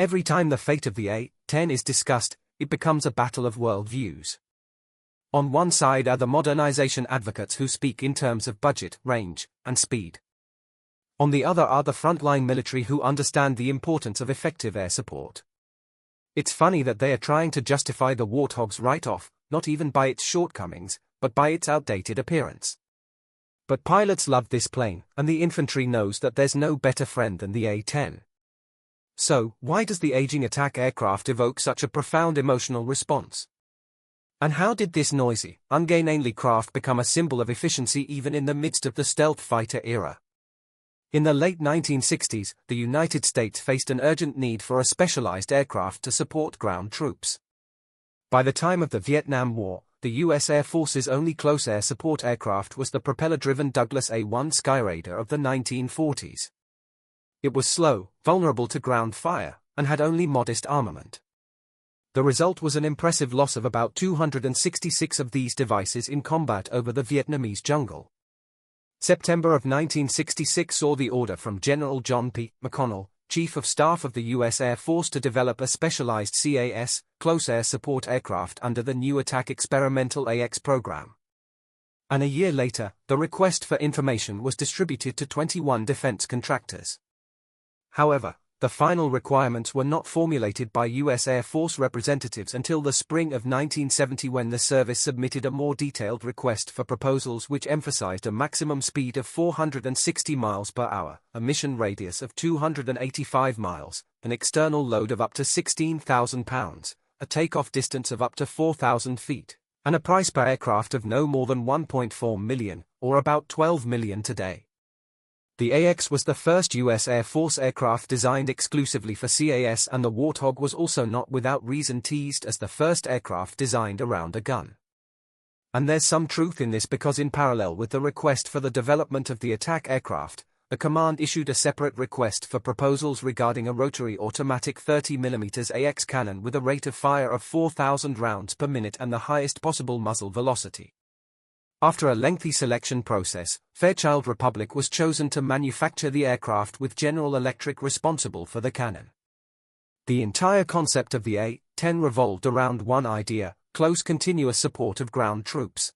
Every time the fate of the A-10 is discussed, it becomes a battle of worldviews. On one side are the modernization advocates who speak in terms of budget, range, and speed. On the other are the frontline military who understand the importance of effective air support. It's funny that they are trying to justify the Warthog's write-off, not even by its shortcomings, but by its outdated appearance. But pilots love this plane, and the infantry knows that there's no better friend than the A-10. So, why does the aging attack aircraft evoke such a profound emotional response? And how did this noisy, ungainly craft become a symbol of efficiency even in the midst of the stealth fighter era? In the late 1960s, the United States faced an urgent need for a specialized aircraft to support ground troops. By the time of the Vietnam War, the U.S. Air Force's only close air support aircraft was the propeller-driven Douglas A-1 Skyraider of the 1940s. It was slow, vulnerable to ground fire, and had only modest armament. The result was an impressive loss of about 266 of these devices in combat over the Vietnamese jungle. September of 1966 saw the order from General John P. McConnell, Chief of Staff of the U.S. Air Force, to develop a specialized CAS, Close Air Support aircraft under the New Attack Experimental AX program. And a year later, the request for information was distributed to 21 defense contractors. However, the final requirements were not formulated by U.S. Air Force representatives until the spring of 1970, when the service submitted a more detailed request for proposals which emphasized a maximum speed of 460 miles per hour, a mission radius of 285 miles, an external load of up to 16,000 pounds, a takeoff distance of up to 4,000 feet, and a price per aircraft of no more than $1.4 million, or about $12 million today. The AX was the first U.S. Air Force aircraft designed exclusively for CAS, and the Warthog was also not without reason teased as the first aircraft designed around a gun. And there's some truth in this, because in parallel with the request for the development of the attack aircraft, the command issued a separate request for proposals regarding a rotary automatic 30mm AX cannon with a rate of fire of 4,000 rounds per minute and the highest possible muzzle velocity. After a lengthy selection process, Fairchild Republic was chosen to manufacture the aircraft, with General Electric responsible for the cannon. The entire concept of the A-10 revolved around one idea: close continuous support of ground troops.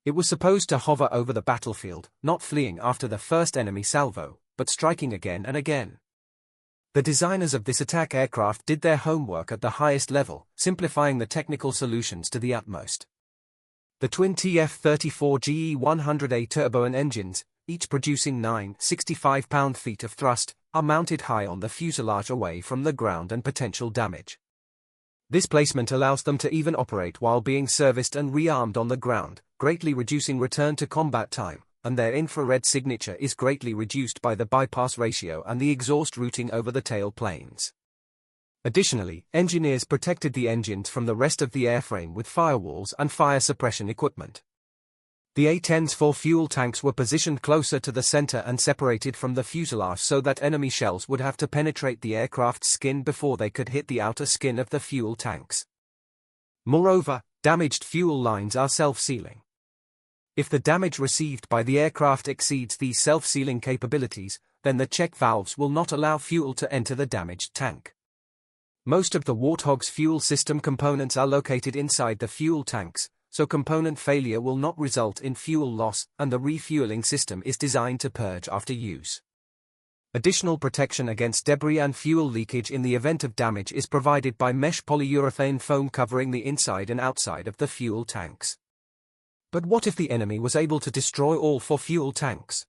It was supposed to hover over the battlefield, not fleeing after the first enemy salvo, but striking again and again. The designers of this attack aircraft did their homework at the highest level, simplifying the technical solutions to the utmost. The twin TF-34 GE100A turbine engines, each producing 9 65 pound-feet of thrust, are mounted high on the fuselage away from the ground and potential damage. This placement allows them to even operate while being serviced and rearmed on the ground, greatly reducing return to combat time, and their infrared signature is greatly reduced by the bypass ratio and the exhaust routing over the tail planes. Additionally, engineers protected the engines from the rest of the airframe with firewalls and fire suppression equipment. The A-10's 4 fuel tanks were positioned closer to the center and separated from the fuselage so that enemy shells would have to penetrate the aircraft's skin before they could hit the outer skin of the fuel tanks. Moreover, damaged fuel lines are self-sealing. If the damage received by the aircraft exceeds these self-sealing capabilities, then the check valves will not allow fuel to enter the damaged tank. Most of the Warthog's fuel system components are located inside the fuel tanks, so component failure will not result in fuel loss, and the refueling system is designed to purge after use. Additional protection against debris and fuel leakage in the event of damage is provided by mesh polyurethane foam covering the inside and outside of the fuel tanks. But what if the enemy was able to destroy all 4 fuel tanks?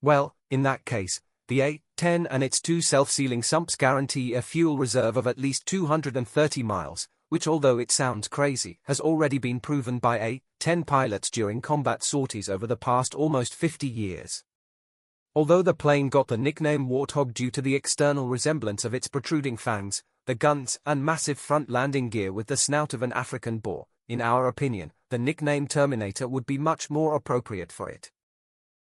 Well, in that case, the A-10 and its 2 self-sealing sumps guarantee a fuel reserve of at least 230 miles, which, although it sounds crazy, has already been proven by A-10 pilots during combat sorties over the past almost 50 years. Although the plane got the nickname Warthog due to the external resemblance of its protruding fangs, the guns, and massive front landing gear with the snout of an African boar, in our opinion, the nickname Terminator would be much more appropriate for it.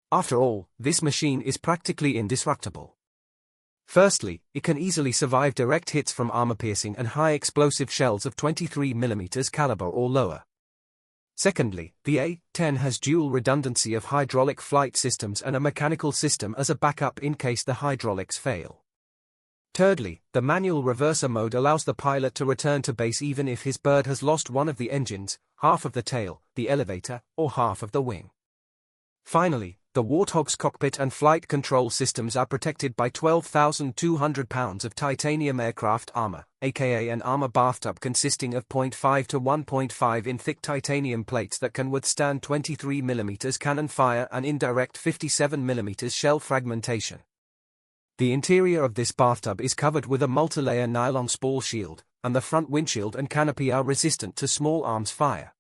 After all, this machine is practically indestructible. Firstly, it can easily survive direct hits from armor-piercing and high-explosive shells of 23mm caliber or lower. Secondly, the A-10 has dual redundancy of hydraulic flight systems and a mechanical system as a backup in case the hydraulics fail. Thirdly, the manual reverser mode allows the pilot to return to base even if his bird has lost one of the engines, half of the tail, the elevator, or half of the wing. Finally, the Warthog's cockpit and flight control systems are protected by 12,200 pounds of titanium aircraft armor, aka an armor bathtub consisting of 0.5 to 1.5 in thick titanium plates that can withstand 23mm cannon fire and indirect 57mm shell fragmentation. The interior of this bathtub is covered with a multi-layer nylon spall shield, and the front windshield and canopy are resistant to small arms fire.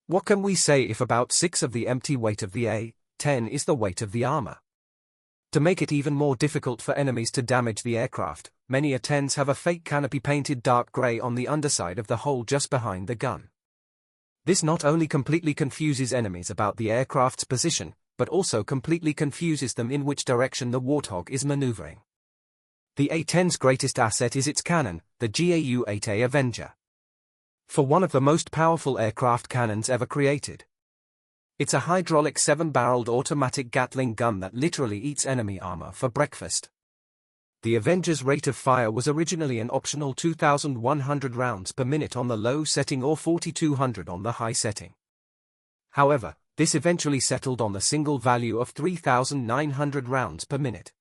What can we say if about 6 of the empty weight of the A-10 is the weight of the armor? To make it even more difficult for enemies to damage the aircraft, many A-10s have a fake canopy painted dark grey on the underside of the hull just behind the gun. This not only completely confuses enemies about the aircraft's position, but also completely confuses them in which direction the Warthog is maneuvering. The A-10's greatest asset is its cannon, the GAU-8A Avenger. For one of the most powerful aircraft cannons ever created. It's a hydraulic 7-barreled automatic Gatling gun that literally eats enemy armor for breakfast. The Avenger's rate of fire was originally an optional 2,100 rounds per minute on the low setting or 4,200 on the high setting. However, this eventually settled on the single value of 3,900 rounds per minute.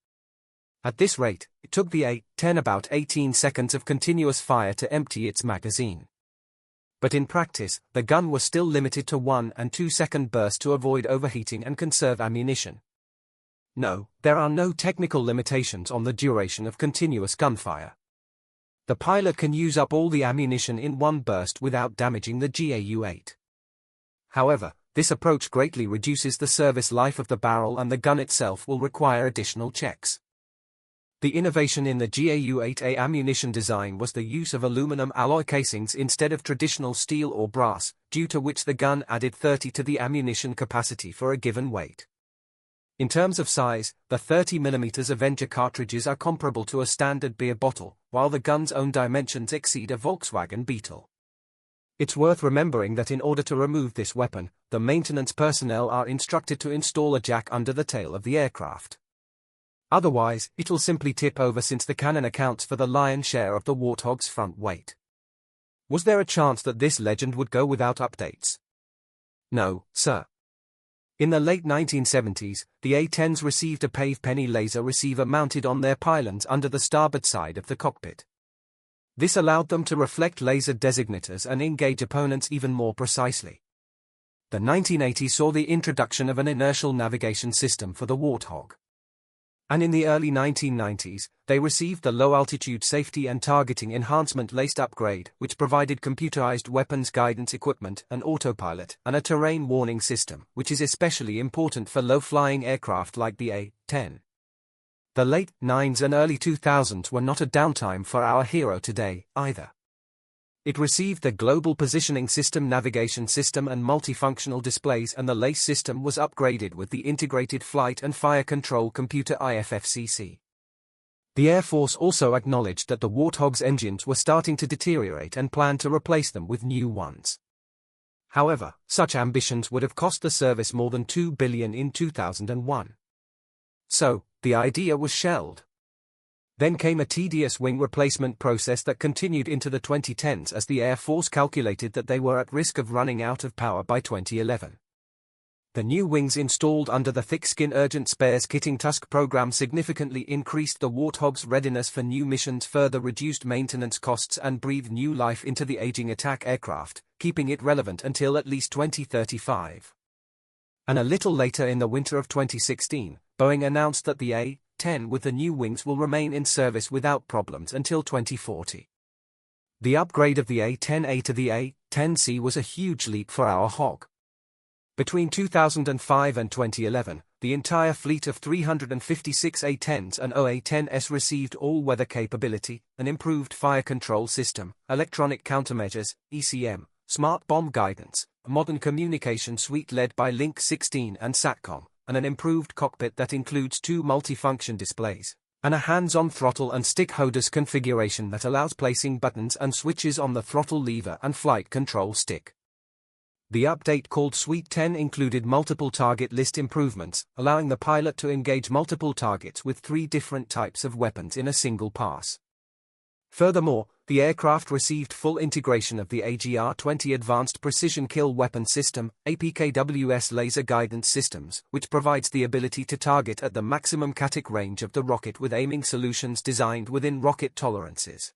At this rate, it took the A-10 about 18 seconds of continuous fire to empty its magazine. But in practice, the gun was still limited to 1 and 2 second bursts to avoid overheating and conserve ammunition. No, there are no technical limitations on the duration of continuous gunfire. The pilot can use up all the ammunition in one burst without damaging the GAU-8. However, this approach greatly reduces the service life of the barrel and the gun itself will require additional checks. The innovation in the GAU-8A ammunition design was the use of aluminum alloy casings instead of traditional steel or brass, due to which the gun added 30 to the ammunition capacity for a given weight. In terms of size, the 30mm Avenger cartridges are comparable to a standard beer bottle, while the gun's own dimensions exceed a Volkswagen Beetle. It's worth remembering that in order to remove this weapon, the maintenance personnel are instructed to install a jack under the tail of the aircraft. Otherwise, it'll simply tip over since the cannon accounts for the lion's share of the Warthog's front weight. Was there a chance that this legend would go without updates? No, sir. In the late 1970s, the A-10s received a pave-penny laser receiver mounted on their pylons under the starboard side of the cockpit. This allowed them to reflect laser designators and engage opponents even more precisely. The 1980s saw the introduction of an inertial navigation system for the Warthog. And in the early 1990s, they received the Low-Altitude Safety and Targeting Enhancement Laced upgrade, which provided computerized weapons guidance equipment, an autopilot, and a terrain warning system, which is especially important for low-flying aircraft like the A-10. The late 90s and early 2000s were not a downtime for our hero today, either. It received the Global Positioning System navigation system and multifunctional displays, and the LACE system was upgraded with the Integrated Flight and Fire Control Computer IFFCC. The Air Force also acknowledged that the Warthog's engines were starting to deteriorate and planned to replace them with new ones. However, such ambitions would have cost the service more than $2 billion in 2001. So, the idea was shelved. Then came a tedious wing replacement process that continued into the 2010s as the Air Force calculated that they were at risk of running out of power by 2011. The new wings installed under the Thick-Skin Urgent Spares Kitting Tusk program significantly increased the Warthog's readiness for new missions, further reduced maintenance costs, and breathed new life into the aging attack aircraft, keeping it relevant until at least 2035. And a little later in the winter of 2016, Boeing announced that the A-10 with the new wings will remain in service without problems until 2040. The upgrade of the A-10A to the A-10C was a huge leap for our hog. Between 2005 and 2011, the entire fleet of 356 A-10s and OA-10s received all-weather capability, an improved fire control system, electronic countermeasures, ECM, smart bomb guidance, a modern communication suite led by Link 16 and SATCOM, and an improved cockpit that includes 2 multifunction displays, and a hands-on throttle and stick HODAS configuration that allows placing buttons and switches on the throttle lever and flight control stick. The update called Suite 10 included multiple target list improvements, allowing the pilot to engage multiple targets with 3 different types of weapons in a single pass. Furthermore, the aircraft received full integration of the AGR-20 Advanced Precision Kill Weapon System, APKWS laser guidance systems, which provides the ability to target at the maximum kinetic range of the rocket with aiming solutions designed within rocket tolerances.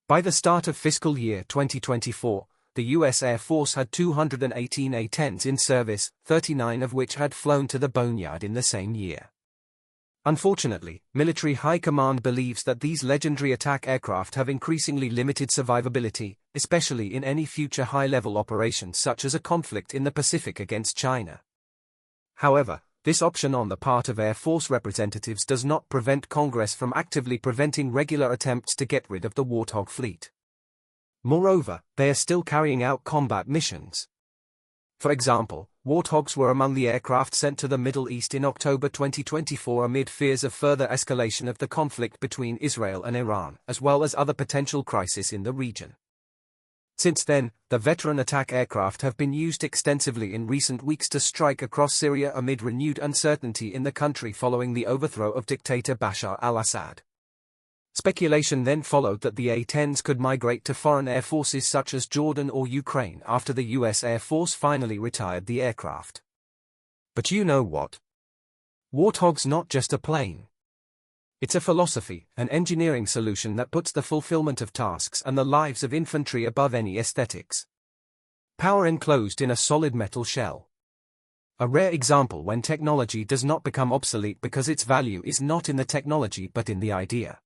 By the start of fiscal year 2024, the U.S. Air Force had 218 A-10s in service, 39 of which had flown to the boneyard in the same year. Unfortunately, military high command believes that these legendary attack aircraft have increasingly limited survivability, especially in any future high-level operations such as a conflict in the Pacific against China. However, this option on the part of Air Force representatives does not prevent Congress from actively preventing regular attempts to get rid of the Warthog fleet. Moreover, they are still carrying out combat missions. For example, Warthogs were among the aircraft sent to the Middle East in October 2024 amid fears of further escalation of the conflict between Israel and Iran, as well as other potential crises in the region. Since then, the veteran attack aircraft have been used extensively in recent weeks to strike across Syria amid renewed uncertainty in the country following the overthrow of dictator Bashar al-Assad. Speculation then followed that the A-10s could migrate to foreign air forces such as Jordan or Ukraine after the U.S. Air Force finally retired the aircraft. But you know what? Warthog's not just a plane. It's a philosophy, an engineering solution that puts the fulfillment of tasks and the lives of infantry above any aesthetics. Power enclosed in a solid metal shell. A rare example when technology does not become obsolete because its value is not in the technology but in the idea.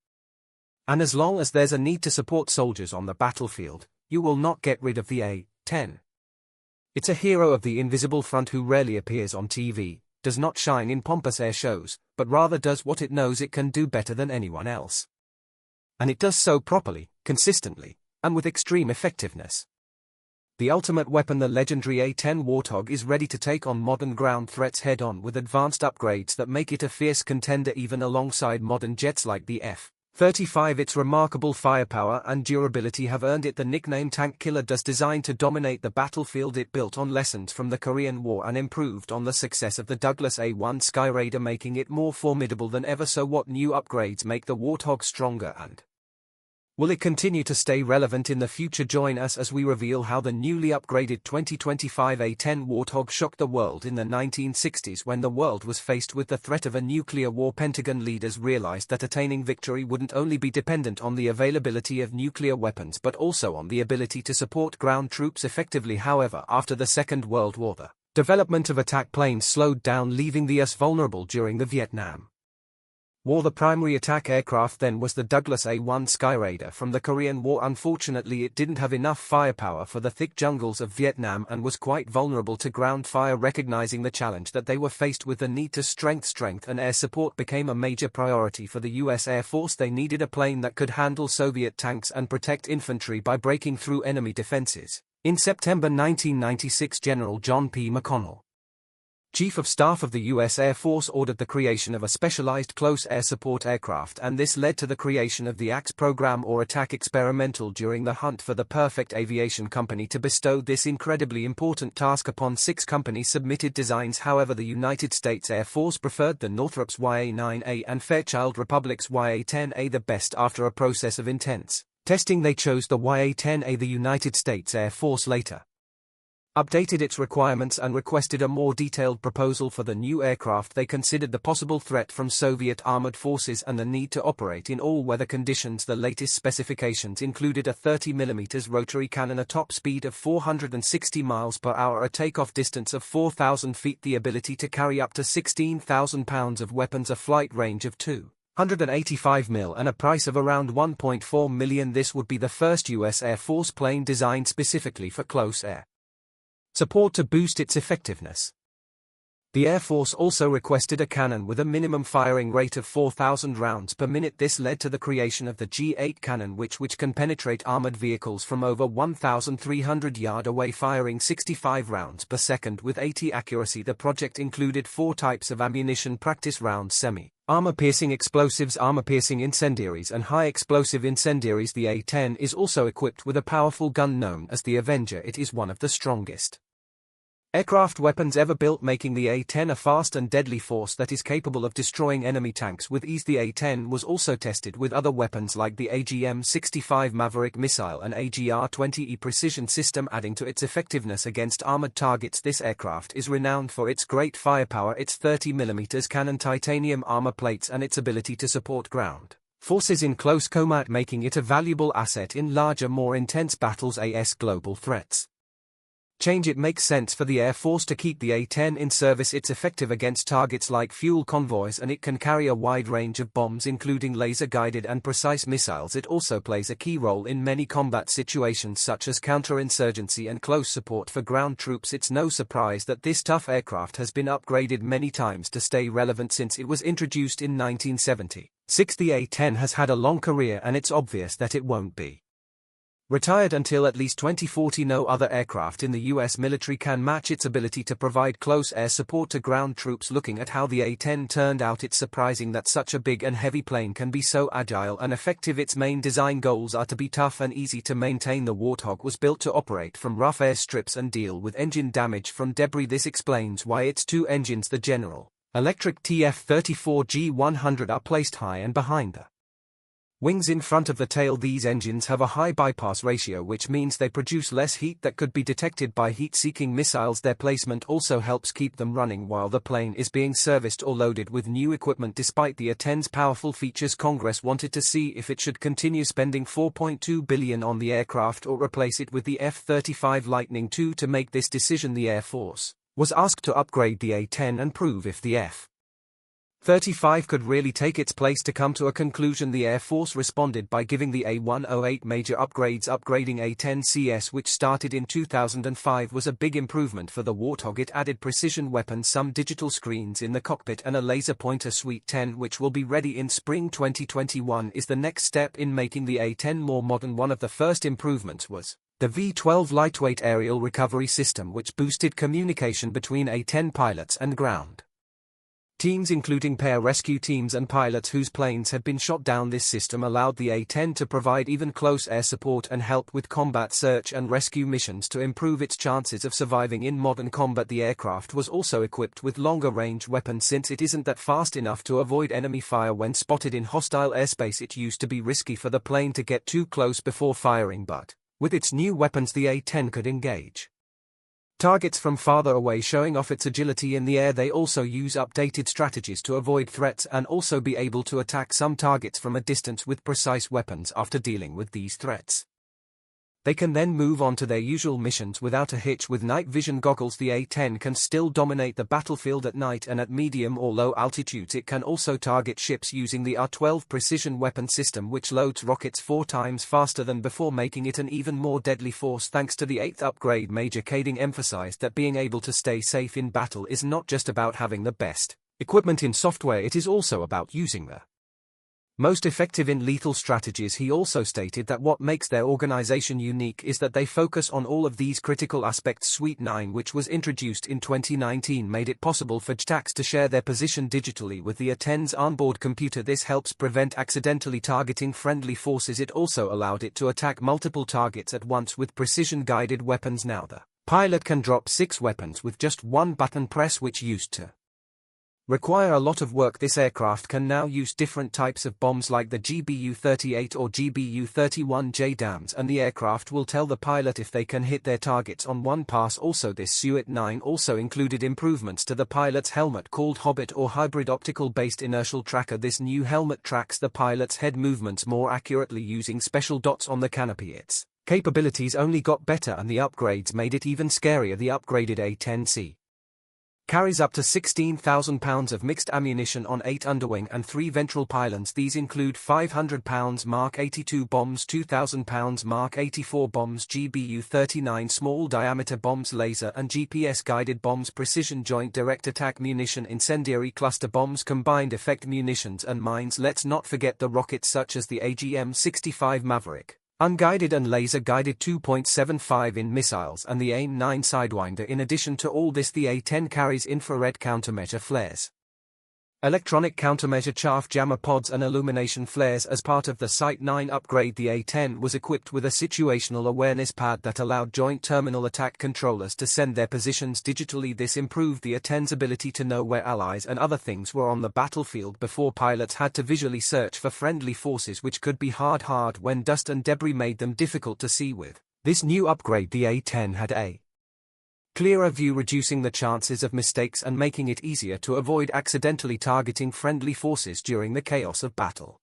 And as long as there's a need to support soldiers on the battlefield, you will not get rid of the A-10. It's a hero of the invisible front who rarely appears on TV, does not shine in pompous air shows, but rather does what it knows it can do better than anyone else. And it does so properly, consistently, and with extreme effectiveness. The ultimate weapon, the legendary A-10 Warthog, is ready to take on modern ground threats head-on with advanced upgrades that make it a fierce contender even alongside modern jets like the F-35. Its remarkable firepower and durability have earned it the nickname Tank Killer. Designed to dominate the battlefield, it built on lessons from the Korean War and improved on the success of the Douglas A-1 Skyraider, making it more formidable than ever. So what new upgrades make the Warthog stronger, and will it continue to stay relevant in the future? Join us as we reveal how the newly upgraded 2025 A-10 Warthog shocked the world in the 1960s when the world was faced with the threat of a nuclear war. Pentagon leaders realized that attaining victory wouldn't only be dependent on the availability of nuclear weapons but also on the ability to support ground troops effectively. However, after the Second World War, the development of attack planes slowed down, leaving the US vulnerable during the Vietnam War. The primary attack aircraft then was the Douglas A-1 Skyraider from the Korean War. Unfortunately, it didn't have enough firepower for the thick jungles of Vietnam and was quite vulnerable to ground fire. Recognizing the challenge that they were faced with, the need to strength and air support became a major priority for the U.S. Air Force. They needed a plane that could handle Soviet tanks and protect infantry by breaking through enemy defenses. In September 1996, General John P. McConnell, Chief of Staff of the U.S. Air Force, ordered the creation of a specialized close air support aircraft, and this led to the creation of the AX program, or Attack Experimental, during the hunt for the perfect aviation company to bestow this incredibly important task upon. 6 companies submitted designs. However, the United States Air Force preferred the Northrop's YA-9A and Fairchild Republic's YA-10A the best. After a process of intense testing, they chose the YA-10A. The United States Air Force later updated its requirements and requested a more detailed proposal for the new aircraft. They considered the possible threat from Soviet armored forces and the need to operate in all weather conditions. The latest specifications included a 30mm rotary cannon, a top speed of 460 miles per hour, a takeoff distance of 4,000 feet, the ability to carry up to 16,000 pounds of weapons, a flight range of 285 mil, and a price of around $1.4 million. This would be the first U.S. Air Force plane designed specifically for close air support to boost its effectiveness. The Air Force also requested a cannon with a minimum firing rate of 4,000 rounds per minute. This led to the creation of the G8 cannon, which can penetrate armored vehicles from over 1,300 yards away, firing 65 rounds per second with 80 accuracy. The project included 4 types of ammunition: practice rounds, semi-armor-piercing explosives, armor-piercing incendiaries, and high-explosive incendiaries. The A-10 is also equipped with a powerful gun known as the Avenger. It is one of the strongest Aircraft weapons ever built, making the A-10 a fast and deadly force that is capable of destroying enemy tanks with ease. The A-10 was also tested with other weapons like the AGM-65 Maverick missile and AGR-20E precision system, adding to its effectiveness against armored targets. This aircraft is renowned for its great firepower, its 30mm cannon, titanium armor plates, and its ability to support ground forces in close combat, making it a valuable asset in larger, more intense battles as global threats change. It makes sense for the Air Force to keep the A-10 in service. It's effective against targets like fuel convoys, and it can carry a wide range of bombs including laser-guided and precise missiles. It also plays a key role in many combat situations such as counterinsurgency and close support for ground troops. It's no surprise that this tough aircraft has been upgraded many times to stay relevant since it was introduced in 1976. The A-10 has had a long career, and it's obvious that it won't be retired until at least 2040. No other aircraft in the US military can match its ability to provide close air support to ground troops. Looking at how the A-10 turned out, it's surprising that such a big and heavy plane can be so agile and effective. Its main design goals are to be tough and easy to maintain. The Warthog was built to operate from rough airstrips and deal with engine damage from debris. This explains why its two engines, the General Electric TF-34G100, are placed high and behind the wings in front of the tail. These engines have a high bypass ratio, which means they produce less heat that could be detected by heat-seeking missiles. Their placement also helps keep them running while the plane is being serviced or loaded with new equipment. Despite the A-10's powerful features, Congress wanted to see if it should continue spending $4.2 billion on the aircraft or replace it with the F-35 Lightning II. To make this decision, the Air Force was asked to upgrade the A-10 and prove if the F-35 could really take its place. To come to a conclusion, the Air Force responded by giving the A-108 major upgrades. Upgrading A-10CS, which started in 2005, was a big improvement for the Warthog. It added precision weapons, some digital screens in the cockpit, and a laser pointer. Suite 10, which will be ready in spring 2021, is the next step in making the A-10 more modern. One of the first improvements was the V-12 lightweight aerial recovery system, which boosted communication between A-10 pilots and ground teams, including pararescue teams and pilots whose planes had been shot down. This system allowed the A-10 to provide even close air support and help with combat search and rescue missions to improve its chances of surviving in modern combat. The aircraft was also equipped with longer-range weapons, since it isn't that fast enough to avoid enemy fire when spotted in hostile airspace. It used to be risky for the plane to get too close before firing, but with its new weapons, the A-10 could engage targets from farther away, showing off its agility in the air. They also use updated strategies to avoid threats and also be able to attack some targets from a distance with precise weapons. After dealing with these threats, they can then move on to their usual missions without a hitch. With night vision goggles, the A-10 can still dominate the battlefield at night and at medium or low altitudes. It can also target ships using the R-12 precision weapon system, which loads rockets 4 times faster than before, making it an even more deadly force. Thanks to the 8th upgrade, Major Kading emphasized that being able to stay safe in battle is not just about having the best equipment in software, it is also about using the most effective in lethal strategies. He also stated that what makes their organization unique is that they focus on all of these critical aspects. Suite 9, which was introduced in 2019, made it possible for JTACs to share their position digitally with the A-10's onboard computer. This helps prevent accidentally targeting friendly forces. It also allowed it to attack multiple targets at once with precision-guided weapons. Now the pilot can drop 6 weapons with just one button press, which used to require a lot of work. This aircraft can now use different types of bombs like the GBU-38 or GBU-31J dams, and the aircraft will tell the pilot if they can hit their targets on one pass. Also, this Suite 9 also included improvements to the pilot's helmet called Hobbit or Hybrid Optical-Based Inertial Tracker. This new helmet tracks the pilot's head movements more accurately using special dots on the canopy. Its capabilities only got better, and the upgrades made it even scarier. The upgraded A-10C carries up to 16,000 pounds of mixed ammunition on 8 underwing and 3 ventral pylons. These include 500 pounds Mark 82 bombs, 2,000 pounds Mark 84 bombs, GBU-39 small diameter bombs, laser and GPS-guided bombs, precision joint direct attack munition, incendiary cluster bombs, combined effect munitions, and mines. Let's not forget the rockets such as the AGM-65 Maverick, unguided and laser-guided 2.75 in missiles, and the AIM-9 Sidewinder. In addition to all this, the A-10 carries infrared countermeasure flares Electronic countermeasure chaff jammer pods and illumination flares. As part of the Site 9 upgrade, the A-10 was equipped with a situational awareness pad that allowed Joint Terminal Attack Controllers to send their positions digitally. This improved the A-10's ability to know where allies and other things were on the battlefield. Before, pilots had to visually search for friendly forces, which could be hard when dust and debris made them difficult to see with. This new upgrade, the A-10 had a clearer view, reducing the chances of mistakes and making it easier to avoid accidentally targeting friendly forces during the chaos of battle.